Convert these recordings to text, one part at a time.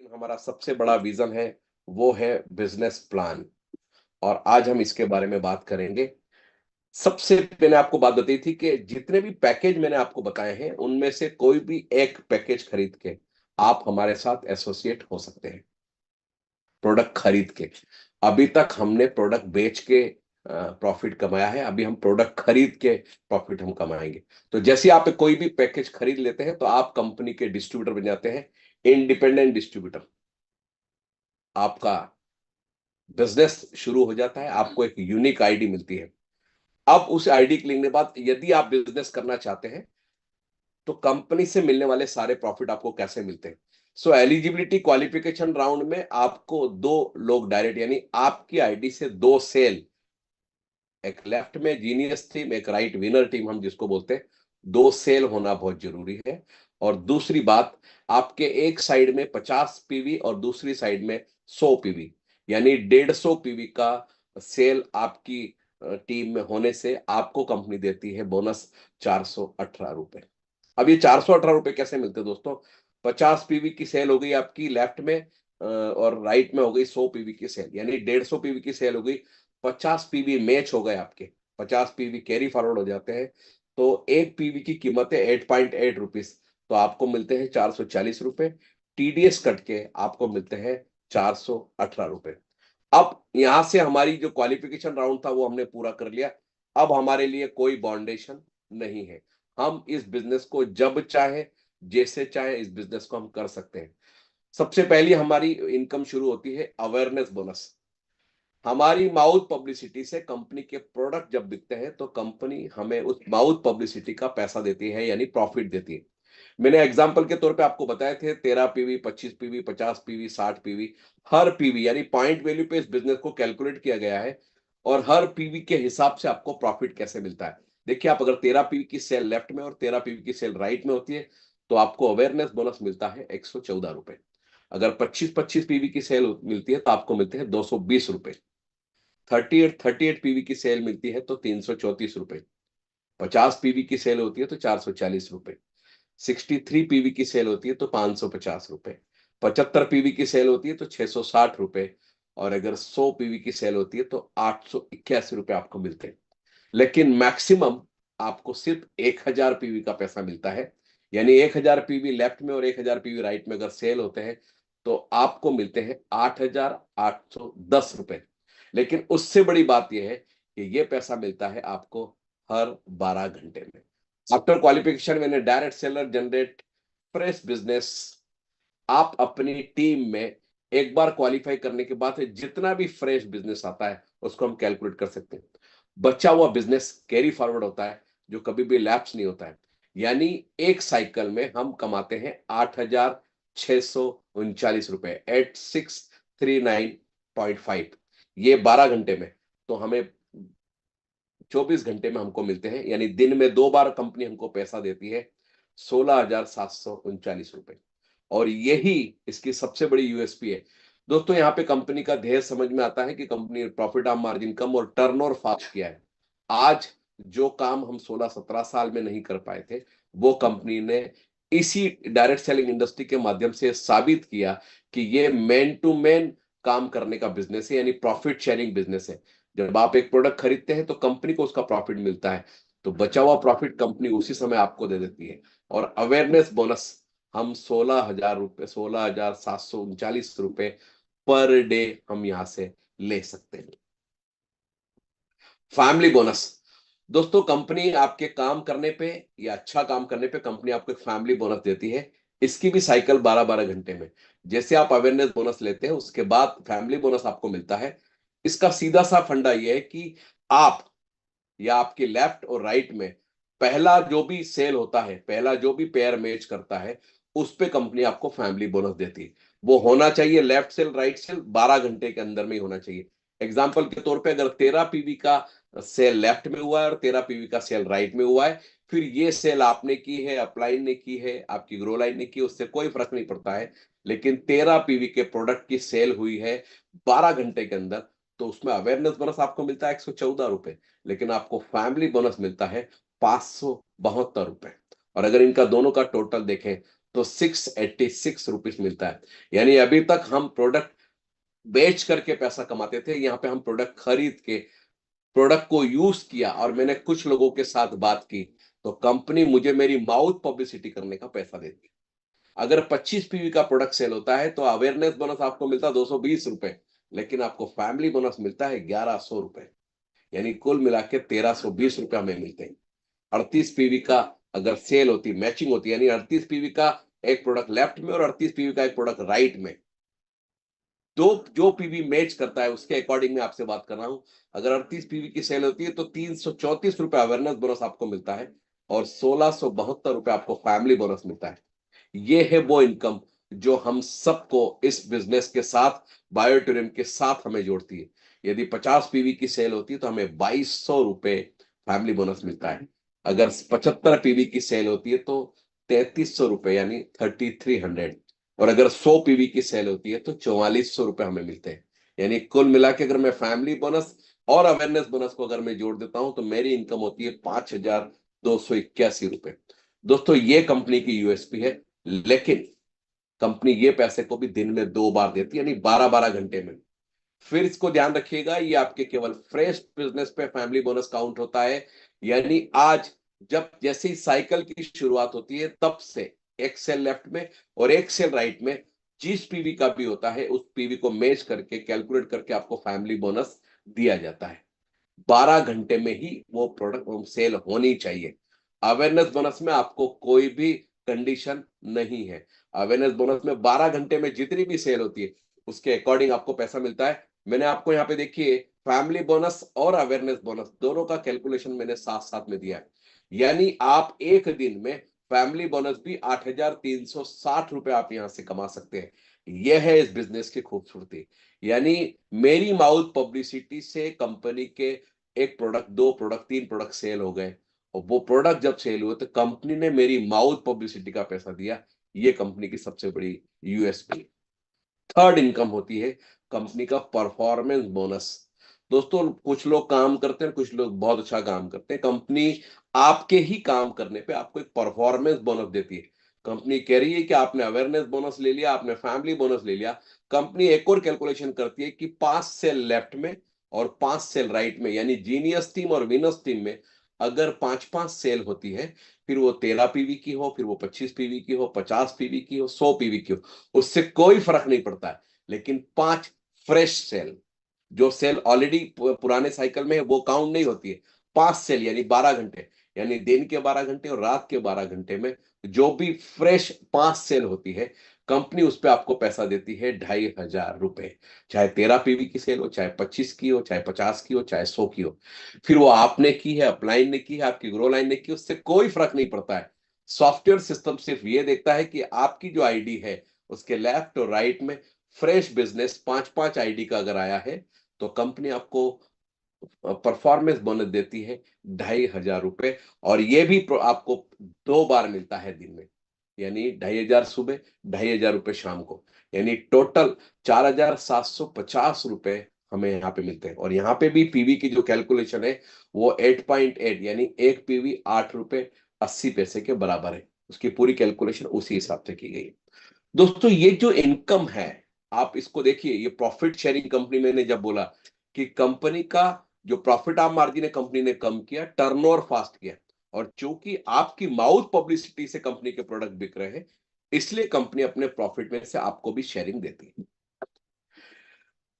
हमारा सबसे बड़ा विजन है, वो है बिजनेस प्लान। और आज हम इसके बारे में बात करेंगे। सबसे मैंने आपको बात बताई थी कि जितने भी पैकेज मैंने आपको बताए हैं उनमें से कोई भी एक पैकेज खरीद के आप हमारे साथ एसोसिएट हो सकते हैं, प्रोडक्ट खरीद के। अभी तक हमने प्रोडक्ट बेच के प्रॉफिट कमाया है, अभी हम प्रोडक्ट खरीद के प्रॉफिट हम कमाएंगे। तो जैसे आप कोई भी पैकेज खरीद लेते हैं तो आप कंपनी के डिस्ट्रीब्यूटर बन जाते हैं, इंडिपेंडेंट डिस्ट्रीब्यूटर। आपका बिजनेस शुरू हो जाता है, आपको एक यूनिक आईडी मिलती है। अब उस आईडी के लेने के बाद यदि आप बिजनेस करना चाहते हैं तो कंपनी से मिलने वाले सारे प्रॉफिट आपको कैसे मिलते हैं। सो एलिजिबिलिटी क्वालिफिकेशन राउंड में आपको दो लोग डायरेक्ट, यानी आपकी आईडी से दो सेल, एक लेफ्ट में जीनियस टीम, एक राइट विनर टीम हम जिसको बोलते हैं, दो सेल होना बहुत जरूरी है। और दूसरी बात, आपके एक साइड में 50 पीवी और दूसरी साइड में 100 पीवी, यानी 150 पीवी का सेल आपकी टीम में होने से आपको कंपनी देती है बोनस 418 रुपए। अब ये 418 रुपए कैसे मिलते हैं दोस्तों? 50 पीवी की सेल हो गई आपकी लेफ्ट में, और राइट में हो गई 100 पीवी की सेल, यानी 150 पीवी की सेल हो गई। 50 पीवी मैच हो गए आपके, 50 पीवी कैरी फॉरवर्ड हो जाते हैं। तो एक पीवी की कीमत है 8.8 रुपीज, तो आपको मिलते हैं 440 रुपए। टीडीएस कट के आपको मिलते हैं 418 रुपए। अब यहां से हमारी जो क्वालिफिकेशन राउंड था वो हमने पूरा कर लिया। अब हमारे लिए कोई बाउंडेशन नहीं है, हम इस बिजनेस को जब चाहे जैसे चाहे इस बिजनेस को हम कर सकते हैं। सबसे पहली हमारी इनकम शुरू होती है अवेयरनेस बोनस। हमारी माउथ पब्लिसिटी से कंपनी के प्रोडक्ट जब बिकते हैं तो कंपनी हमें उस माउथ पब्लिसिटी का पैसा देती है, यानी प्रॉफिट देती है। मैंने एग्जांपल के तौर पे आपको बताए थे 13 पीवी, 25 पीवी, 50 पीवी, 60 पीवी। हर पीवी यानी पॉइंट वैल्यू पे इस बिजनेस को कैलकुलेट किया गया है, और हर पीवी के हिसाब से आपको प्रॉफिट कैसे मिलता है। देखिए, आप अगर 13 पीवी की सेल लेफ्ट में और 13 पीवी की सेल राइट में होती है तो आपको अवेयरनेस बोनस मिलता है 114 रुपए। अगर 25-25 पीवी की सेल मिलती है तो आपको मिलते हैं 220 रुपए। 38-38 पीवी की सेल मिलती है तो 334 रुपए। 50 पीवी की सेल होती है तो 440 रुपए। 63 पीवी की सेल होती है तो 550 रुपए। 75 पीवी की सेल होती है तो 660 रुपए। और अगर 100 पीवी की सेल होती है तो 881 रुपए आपको मिलते हैं। लेकिन मैक्सिमम आपको सिर्फ 1000 पीवी का पैसा मिलता है, यानी 1000 पीवी लेफ्ट में और 1000 पीवी राइट में अगर सेल होते हैं तो आपको मिलते हैं 8810 रुपए। लेकिन उससे बड़ी बात यह है कि यह पैसा मिलता है आपको हर 12 घंटे में। आफ्टर क्वालिफिकेशन मैंने direct seller generate fresh business, आप अपनी टीम में एक बार क्वालिफाई करने के बाद जितना भी फ्रेश बिजनेस आता है उसको हम कैलकुलेट कर सकते हैं। बचा हुआ बिजनेस कैरी फॉरवर्ड होता है, जो कभी भी लैप्स नहीं होता है। यानी एक साइकिल में हम कमाते हैं 8639 रुपए, 8639.5। ये 12 घंटे में, तो हमें 24 घंटे में हमको मिलते हैं, यानी दिन में दो बार कंपनी हमको पैसा देती है 16,739 रुपए। और यही इसकी सबसे बड़ी यूएसपी है दोस्तों। यहाँ पे कंपनी का ध्येय समझ में आता है कि कंपनी प्रॉफिट ऑफ मार्जिन कम और टर्नओवर फास्ट किया है। आज जो काम हम 16-17 साल में नहीं कर पाए थे, वो कंपनी ने इसी डायरेक्ट सेलिंग इंडस्ट्री के माध्यम से साबित किया कि ये मैन टू मैन काम करने का बिजनेस है, यानी प्रॉफिट शेयरिंग बिजनेस है। जब आप एक प्रोडक्ट खरीदते हैं तो कंपनी को उसका प्रॉफिट मिलता है, तो बचा हुआ प्रॉफिट कंपनी उसी समय आपको दे देती है। और अवेयरनेस बोनस हम 16,000 रुपए, 16,739 रुपए पर डे हम यहां से ले सकते हैं। फैमिली बोनस दोस्तों, कंपनी आपके काम करने पे या अच्छा काम करने पे कंपनी आपको एक फैमिली बोनस देती है। इसकी भी साइकिल 12-12 घंटे में। जैसे आप अवेयरनेस बोनस लेते हैं उसके बाद फैमिली बोनस आपको मिलता है। इसका सीधा सा फंडा यह है कि आप या आपके लेफ्ट और राइट में पहला जो भी सेल होता है, पहला जो भी पेयर मैच करता है, उस पे कंपनी आपको फैमिली बोनस देती है। वो होना चाहिए लेफ्ट सेल राइट सेल 12 घंटे के अंदर में ही होना चाहिए। एग्जाम्पल के तौर पे अगर 13 पीवी का सेल लेफ्ट में हुआ है और 13 पीवी का सेल राइट में हुआ है, फिर ये सेल आपने की है, अपलाइन ने की है, आपकी ग्रो लाइन ने की, उससे कोई फर्क नहीं पड़ता है। लेकिन 13 पीवी के प्रोडक्ट की सेल हुई है 12 घंटे के अंदर, तो उसमें अवेयरनेस बोनस आपको मिलता है 114 रुपए, लेकिन आपको फैमिली बोनस मिलता है 572 रुपए। और अगर इनका दोनों का टोटल देखें तो 686 रुपीज मिलता है। यानी अभी तक हम प्रोडक्ट बेच करके पैसा कमाते थे, यहाँ पे हम प्रोडक्ट खरीद के प्रोडक्ट को यूज किया और मैंने कुछ लोगों के साथ बात की, तो कंपनी मुझे मेरी माउथ पब्लिसिटी करने का पैसा देती है। अगर 25 पीवी का प्रोडक्ट सेल होता है तो अवेयरनेस बोनस आपको मिलता है 220 रुपए, लेकिन आपको फैमिली बोनस मिलता है 1100 रुपए। यानी कुल मिला के 1320 रुपए हमें मिलते हैं। 38 पीवी का अगर सेल होती, मैचिंग होती, यानी 38 पीवी का एक प्रोडक्ट लेफ्ट में और 38 पीवी का एक प्रोडक्ट राइट में, दो जो पीवी मैच करता है उसके अकॉर्डिंग मैं आपसे बात कर रहा हूं। अगर 38 पीवी की सेल होती है तो 334 रुपए अवेयरनेस बोनस आपको मिलता है और 1672 रुपए आपको फैमिली बोनस मिलता है। ये है वो इनकम जो हम सबको इस बिजनेस के साथ, बायोटूरिज्म के साथ हमें जोड़ती है। यदि 50 पीवी की सेल होती है तो हमें 2200 रुपए फैमिली बोनस मिलता है। अगर 75 पीवी की सेल होती है तो 3300 रुपए, यानी 3300। और अगर 100 पीवी की सेल होती है तो 4400 रुपए हमें मिलते हैं। यानी कुल मिला के अगर मैं फैमिली बोनस और अवेयरनेस बोनस को अगर मैं जोड़ देता हूं तो मेरी इनकम होती है 5281 रुपए। दोस्तों ये कंपनी की यूएसपी है, लेकिन कंपनी ये पैसे को भी दिन में 2 बार देती है, यानी 12-12 घंटे में। फिर इसको ध्यान रखिएगा, ये आपके केवल फ्रेश बिजनेस पे फैमिली बोनस काउंट होता है। यानी आज जब जैसे ही साइकिल की शुरुआत होती है तब से एक सेल लेफ्ट में और एक सेल राइट में जिस पीवी का भी होता है उस पीवी को मैच करके कैलकुलेट करके आपको फैमिली बोनस दिया जाता है। 12 घंटे में ही वो प्रोडक्ट सेल होनी चाहिए। अवेयरनेस बोनस में आपको कोई भी कंडीशन नहीं है। अवेयरनेस बोनस में 12 घंटे में जितनी भी सेल होती है उसके अकॉर्डिंग आपको पैसा मिलता है। मैंने आपको यहाँ पे देखिए फैमिली बोनस और अवेयरनेस बोनस दोनों का कैलकुलेशन मैंने साथ साथ में दिया है। यानी आप एक दिन में फैमिली बोनस भी 8360 रुपए आप यहां से कमा सकते हैं। यह है इस बिजनेस की खूबसूरती। यानी मेरी माउथ पब्लिसिटी से कंपनी के एक प्रोडक्ट, दो प्रोडक्ट, तीन प्रोडक्ट सेल हो गए और वो प्रोडक्ट जब सेल हुए तो कंपनी ने मेरी माउथ पब्लिसिटी का पैसा दिया। ये कंपनी की सबसे बड़ी यूएसपी। थर्ड इनकम होती है कंपनी का परफॉर्मेंस बोनस। दोस्तों कुछ लोग काम करते हैं, कुछ लोग बहुत अच्छा काम करते हैं, कंपनी आपके ही काम करने पे आपको एक परफॉर्मेंस बोनस देती है। कंपनी कह रही है कि आपने अवेयरनेस बोनस ले लिया, आपने फैमिली बोनस ले लिया, कंपनी एक और कैलकुलेशन करती है कि 5 सेल लेफ्ट में और 5 सेल राइट में, यानी जीनियस टीम और विनस टीम में अगर 5-5 सेल होती है, फिर वो 13 पीवी की हो, फिर वो 25 पीवी की हो, 50 पीवी की हो, 100 पीवी की हो, उससे कोई फर्क नहीं पड़ता है। लेकिन 5 फ्रेश सेल, जो सेल ऑलरेडी पुराने साइकिल में है वो काउंट नहीं होती है। 5 सेल यानी 12 घंटे, यानी दिन के 12 घंटे और रात के 12 घंटे में जो भी फ्रेश 5 सेल होती है कंपनी उस पर आपको पैसा देती है 2500 रुपए। चाहे 13 पीवी की सेल हो, चाहे 25 की हो, चाहे 50 की हो, चाहे 100 की हो। फिर वो आपने की है, अपलाइन ने की है, आपकी ग्रो लाइन ने की, उससे कोई फर्क नहीं पड़ता है। सॉफ्टवेयर सिस्टम सिर्फ ये देखता है कि आपकी जो आईडी है उसके लेफ्ट और राइट में फ्रेश बिजनेस 5-5 आईडी का अगर आया है तो कंपनी आपको परफॉर्मेंस बोनस देती है 2500 रुपए। और ये भी आपको 2 बार मिलता है दिन में, यानी 2500 सुबह, 2500 रुपए शाम को। यानी टोटल 4750 रुपए हमें यहाँ पे मिलते हैं। और यहाँ पे भी पीवी की जो कैलकुलेशन है वो 8.8, यानी एक पीवी 8 रुपए 80 पैसे के बराबर है। उसकी पूरी कैलकुलेशन उसी हिसाब से की गई है। दोस्तों ये जो इनकम है आप इसको देखिए, ये प्रॉफिट शेयरिंग कंपनी, मैंने जब बोला कि कंपनी का जो प्रॉफिट आप मार्जिन है कंपनी ने कम किया, टर्नओवर फास्ट किया, और चूंकि आपकी माउथ पब्लिसिटी से कंपनी के प्रोडक्ट बिक रहे हैं इसलिए कंपनी अपने प्रॉफिट में से आपको भी शेयरिंग देती है।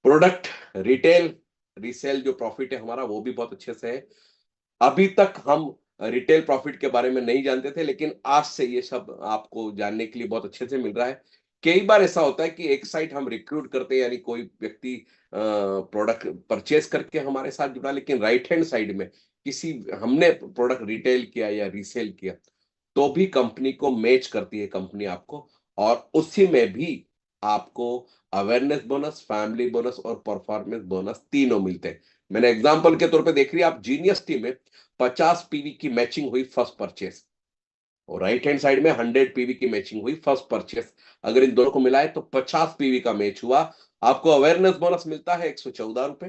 प्रोडक्ट रिटेल रीसेल जो प्रॉफिट है हमारा वो भी बहुत अच्छे से है। अभी तक हम रिटेल प्रॉफिट के बारे में नहीं जानते थे, लेकिन आज से ये सब आपको जानने के लिए बहुत अच्छे से मिल रहा है। कई बार ऐसा होता है कि एक साइट हम रिक्रूट करते हैं, यानी कोई व्यक्ति प्रोडक्ट परचेज करके हमारे साथ जुड़ा, लेकिन राइट हैंड साइड में किसी हमने प्रोडक्ट रिटेल किया या रीसेल किया तो भी कंपनी को मैच करती है कंपनी आपको, और उसी में भी आपको अवेयरनेस बोनस, फैमिली बोनस और परफॉर्मेंस बोनस तीनों मिलते हैं। मैंने एग्जांपल के तौर पे देख रही है, आप जीनियस टीम में 50 पीवी की मैचिंग हुई फर्स्ट परचेस और राइट हैंड साइड में 100 पीवी की मैचिंग हुई फर्स्ट परचेस। अगर इन दोनों को मिलाए तो 50 पीवी का मैच हुआ। आपको अवेयरनेस बोनस मिलता है 114 रुपए,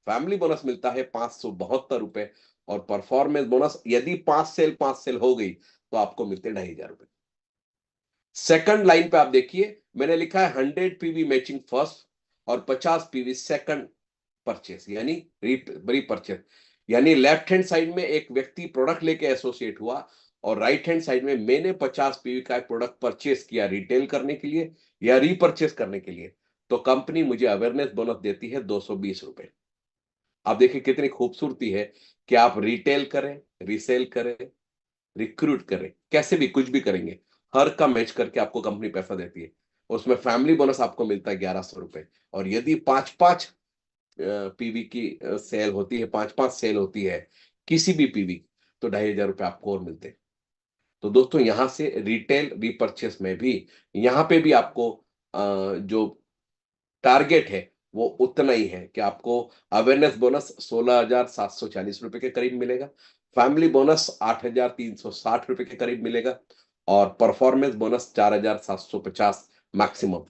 फैमिली बोनस मिलता है 572 रुपए, और परफॉर्मेंस बोनस यदि 5 सेल हो गई तो आपको मिलते 2500 रुपए। सेकंड लाइन पे आप देखिए मैंने लिखा है 100 पीवी मैचिंग फर्स्ट और 50 पीवी सेकंड परचेस, यानी रीपरचेस। यानी लेफ्ट हैंड साइड में एक व्यक्ति प्रोडक्ट लेके एसोसिएट हुआ और राइट हैंड साइड में मैंने 50 पीवी का एक प्रोडक्ट परचेस किया रिटेल करने के लिए या रीपरचेस करने के लिए, तो कंपनी मुझे अवेयरनेस बोनस देती है 220 रुपए। आप देखिए कितनी खूबसूरती है कि आप रिटेल करें, रीसेल करें, रिक्रूट करें, कैसे भी कुछ भी करेंगे, हर का मैच करके आपको कंपनी पैसा देती है। उसमें फैमिली बोनस आपको मिलता है 1100 रुपए। और यदि पांच पांच पीवी की सेल होती है, पांच पांच सेल होती है किसी भी पीवी, तो 2500 रुपए आपको और मिलते हैं। तो दोस्तों यहां से रिटेल रीपरचेस में भी यहां पे भी आपको जो टारगेट है वो उतना ही है कि आपको अवेयरनेस बोनस 16,740 रुपए के करीब मिलेगा, फैमिली बोनस 8,360 रुपए के करीब मिलेगा और परफॉर्मेंस बोनस 4,750 मैक्सिमम।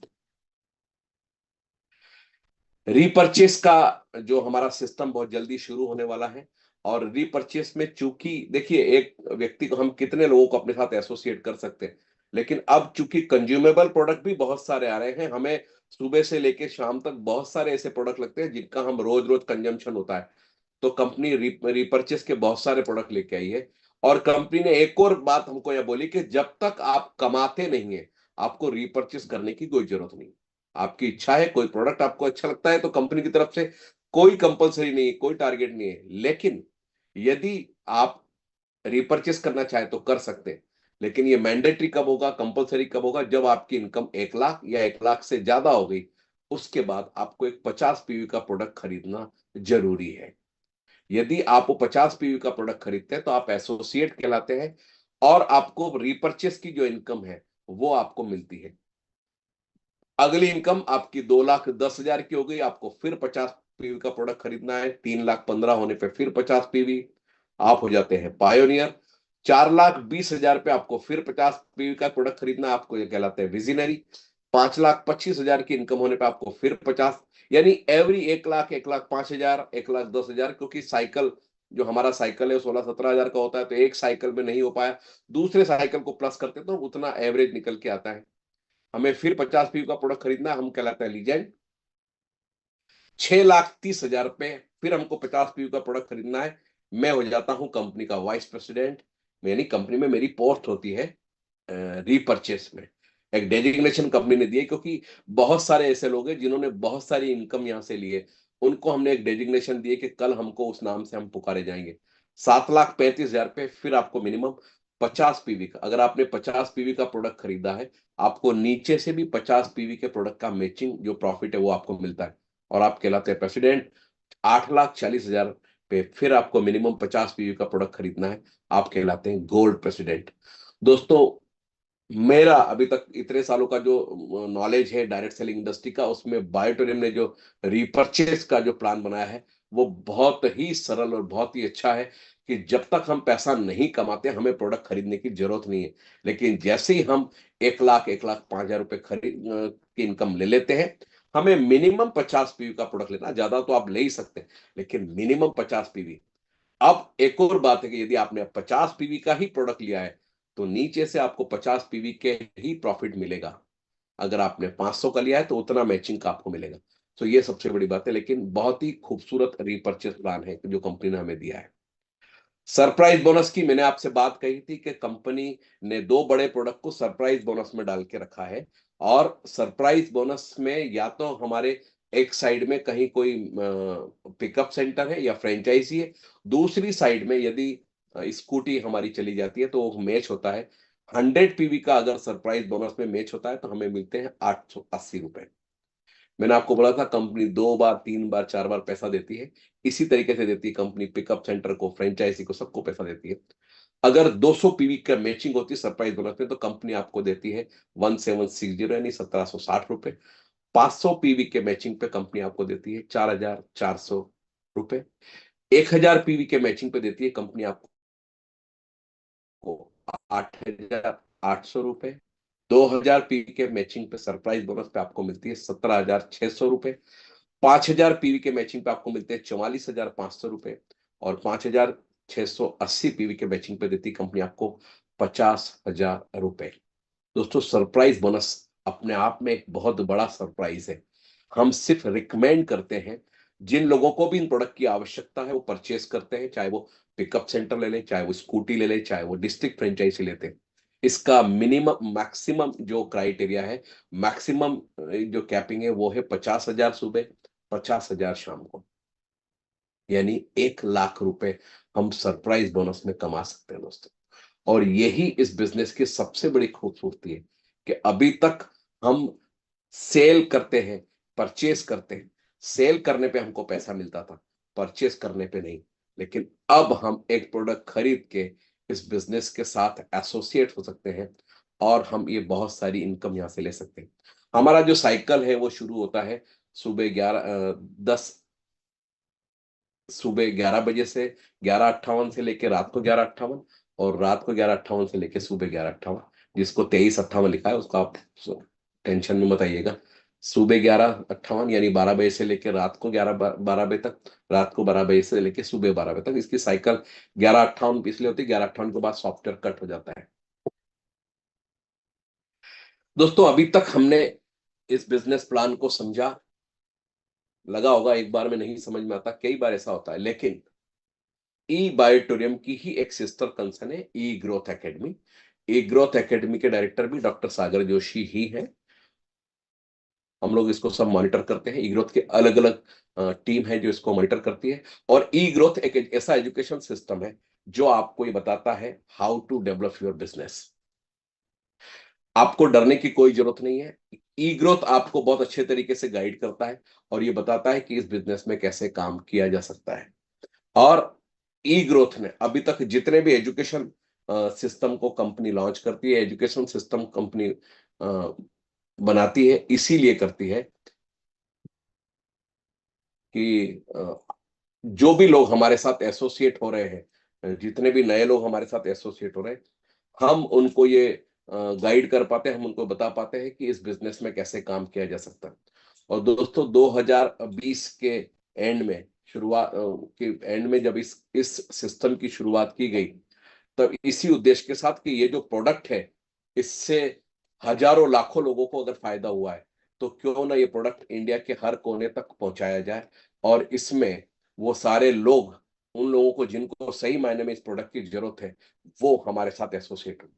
रीपरचेस का जो हमारा सिस्टम बहुत जल्दी शुरू होने वाला है। और रीपरचेस में चूंकि देखिए एक व्यक्ति को हम कितने लोगों को अपने साथ एसोसिएट कर सकते हैं, लेकिन अब चूंकि कंज्यूमेबल प्रोडक्ट भी बहुत सारे आ रहे हैं, हमें सुबह से लेकर शाम तक बहुत सारे ऐसे प्रोडक्ट लगते हैं जिनका हम रोज रोज कंजम्पशन होता है। तो कंपनी रीपरचेस के बहुत सारे प्रोडक्ट लेके आई है। और कंपनी ने एक और बात हमको यह बोली कि जब तक आप कमाते नहीं है आपको रीपरचेस करने की कोई जरूरत नहीं। आपकी इच्छा है, कोई प्रोडक्ट आपको अच्छा लगता है तो कंपनी की तरफ से कोई कंपलसरी नहीं है, कोई टारगेट नहीं है। लेकिन यदि आप रिपर्चेस करना चाहे तो कर सकते हैं। लेकिन ये मैंडेटरी कब होगा, कंपलसरी कब होगा, जब आपकी इनकम 1 लाख या 1 लाख से ज्यादा हो गई, उसके बाद आपको एक 50 पीवी का प्रोडक्ट खरीदना जरूरी है। यदि आप वो 50 पीवी का प्रोडक्ट खरीदते हैं तो आप एसोसिएट कहलाते हैं और आपको रिपर्चेस की जो इनकम है वो आपको मिलती है। अगली इनकम आपकी 2,10,000 की हो गई, आपको फिर 50 पीवी का प्रोडक्ट खरीदना है, 3,15,000 होने पे फिर 50 पीवी, आप हो जाते हैं पायोनियर। 4,20,000 पे आपको फिर 50 पीवी का प्रोडक्ट खरीदना है, आपको ये कहलाते हैं विजनरी। 5,25,000 की इनकम होने पे आपको फिर 50, यानी एवरी 1 लाख, 1,05,000, 1,10,000, क्योंकि साइकिल जो हमारा साइकिल है 16-17 हजार का होता है, तो एक साइकिल में नहीं हो पाया, दूसरे साइकिल को प्लस करते तो उतना एवरेज निकल के आता है। हमें फिर 50 पीवी का प्रोडक्ट खरीदना है, हम कहलाते हैं लीजेंड। 6,30,000 पे फिर हमको 50 पीवी का प्रोडक्ट खरीदना है, मैं हो जाता हूं कंपनी का वाइस प्रेसिडेंट। यानी कंपनी में मेरी पोस्ट होती है रीपरचेस में। एक डेजिग्नेशन कंपनी ने दी है क्योंकि बहुत सारे ऐसे लोग हैं जिन्होंने बहुत सारी इनकम यहां से ली है, उनको हमने एक डेजिग्नेशन दी है कि कल हमको उस नाम से हम पुकारे जाएंगे। 7,35,000 पे फिर आपको मिनिमम 50 पीवी का, अगर आपने 50 पीवी का प्रोडक्ट खरीदा है, आपको नीचे से भी 50 पीवी के प्रोडक्ट का मैचिंग जो प्रॉफिट है वो आपको मिलता है और आप कहलाते हैं प्रेसिडेंट। 8,40,000 पे फिर आपको मिनिमम 50 पीवी का प्रोडक्ट खरीदना है, आप कहलाते हैं गोल्ड प्रेसिडेंट। दोस्तों मेरा अभी तक इतने सालों का जो नॉलेज है डायरेक्ट सेलिंग इंडस्ट्री का, उसमें बायोटेरियम ने जो रिपर्चेस का जो प्लान बनाया है वो बहुत ही सरल और बहुत ही अच्छा है कि जब तक हम पैसा नहीं कमाते हमें प्रोडक्ट खरीदने की जरूरत नहीं है। लेकिन जैसे ही हम 1 लाख, 1,05,000 रुपए खरीद की इनकम ले लेते हैं, हमें मिनिमम 50 पीवी का प्रोडक्ट लेना, ज्यादा तो आप ले ही सकते हैं लेकिन मिनिमम 50 पीवी। अब एक और बात है कि यदि आपने 50 पीवी का ही प्रोडक्ट लिया है तो नीचे से आपको 50 पीवी के ही प्रॉफिट मिलेगा। अगर आपने 500 का लिया है तो उतना मैचिंग का आपको मिलेगा। तो ये सबसे बड़ी बात है, लेकिन बहुत ही खूबसूरत रीपर्चेस प्लान है जो कंपनी ने हमें दिया है। सरप्राइज बोनस की मैंने आपसे बात कही थी कि कंपनी ने दो बड़े प्रोडक्ट को सरप्राइज बोनस में डाल के रखा है। और सरप्राइज बोनस में या तो हमारे एक साइड में कहीं कोई पिकअप सेंटर है या फ्रेंचाइजी है, दूसरी साइड में यदि स्कूटी हमारी चली जाती है तो वो मैच होता है। 100 पीवी का अगर सरप्राइज बोनस में मैच होता है तो हमें मिलते हैं 880 रुपए। मैंने आपको बोला था कंपनी 2 बार, 3 बार, 4 बार पैसा देती है, इसी तरीके से देती है कंपनी पिकअप सेंटर को, फ्रेंचाइजी को, सबको पैसा देती है। अगर 200 पीवी का मैचिंग होती है सरप्राइज बोनस में तो कंपनी आपको देती है 1760, यानी 1,760 रुपए। 500 पीवी के मैचिंग पे कंपनी आपको देती है 4,400 रुपए। 1,000 पीवी के मैचिंग पे देती है कंपनी आपको 8,800 रुपए। 2,000 पीवी के मैचिंग पे सरप्राइज बोनस पे आपको मिलती है 17,600 रुपए। 5,000 पीवी के मैचिंग पे आपको मिलते हैं 44,500 रुपए। और 5,680 पीवी के मैचिंग पे देती कंपनी आपको 50,000 रुपए। दोस्तों सरप्राइज बोनस अपने आप में एक बहुत बड़ा सरप्राइज है। हम सिर्फ रिकमेंड करते हैं, जिन लोगों को भी इन प्रोडक्ट की आवश्यकता है वो परचेस करते हैं, चाहे वो पिकअप सेंटर ले लें, चाहे वो स्कूटी ले लें, चाहे वो डिस्ट्रिक्ट फ्रेंचाइजी लेते हैं। इसका मिनिमम मैक्सिमम जो क्राइटेरिया है, मैक्सिमम जो कैपिंग है वो है 50,000 सुबह, 50,000 शाम को, यानी 1 लाख रुपए हम सरप्राइज बोनस में कमा सकते हैं दोस्तों। और यही इस बिजनेस की सबसे बड़ी खूबसूरती है कि अभी तक हम सेल करते हैं, परचेस करते हैं। सेल करने पे हमको पैसा मिलता था, परचेस करने पे नहीं। लेकिन अब हम एक प्रोडक्ट खरीद के इस बिजनेस के साथ एसोसिएट हो सकते हैं और हम ये बहुत सारी इनकम यहां से ले सकते हैं। हमारा जो साइकिल है वो शुरू होता है सुबह 11 बजे से 11:58 से लेकर रात को 11:58, और रात को 11:58 से लेकर सुबह 11:58। जिसको 23:58 लिखा है उसका आप टेंशन में मत आइएगा। सुबह 11:58 यानी 12 बजे से लेकर रात को 12 बजे तक, रात को 12 बजे से लेकर सुबह 12 बजे तक। इसकी साइकिल 11:58 इसलिए होती है, 11:58 के बाद सॉफ्टवेयर कट हो जाता है। दोस्तों अभी तक हमने इस बिजनेस प्लान को समझा, लगा होगा एक बार में नहीं समझ में आता, कई बार ऐसा होता है, लेकिन ई बायोटोरियम की ही एक सिस्टर कंसर्न है ई ग्रोथ एकेडमी। ई ग्रोथ एकेडमी के डायरेक्टर भी डॉक्टर सागर जोशी ही हैं। हम लोग इसको सब मॉनिटर करते हैं। ई ग्रोथ के अलग अलग टीम है जो इसको मॉनिटर करती है। और ई ग्रोथ एक ऐसा एजुकेशन सिस्टम है जो आपको ये बताता है how to develop your business. आपको डरने की कोई जरूरत नहीं है। ई ग्रोथ आपको बहुत अच्छे तरीके से गाइड करता है और ये बताता है कि इस बिजनेस में कैसे काम किया जा सकता है। और ई ग्रोथ ने अभी तक जितने भी एजुकेशन सिस्टम को कंपनी लॉन्च करती है, एजुकेशन सिस्टम कंपनी बनाती है, इसीलिए करती है कि जो भी लोग हमारे साथ एसोसिएट हो रहे हैं, जितने भी नए लोग हमारे साथ एसोसिएट हो रहे हैं, हम उनको ये गाइड कर पाते हैं, हम उनको बता पाते हैं कि इस बिजनेस में कैसे काम किया जा सकता है। और दोस्तों 2020 के एंड में, शुरुआत के एंड में जब इस सिस्टम की शुरुआत की गई, तब इसी उद्देश्य के साथ कि ये जो प्रोडक्ट है इससे हजारों लाखों लोगों को अगर फायदा हुआ है तो क्यों ना ये प्रोडक्ट इंडिया के हर कोने तक पहुंचाया जाए। और इसमें वो सारे लोग, उन लोगों को जिनको सही मायने में इस प्रोडक्ट की जरूरत है, वो हमारे साथ एसोसिएट हो।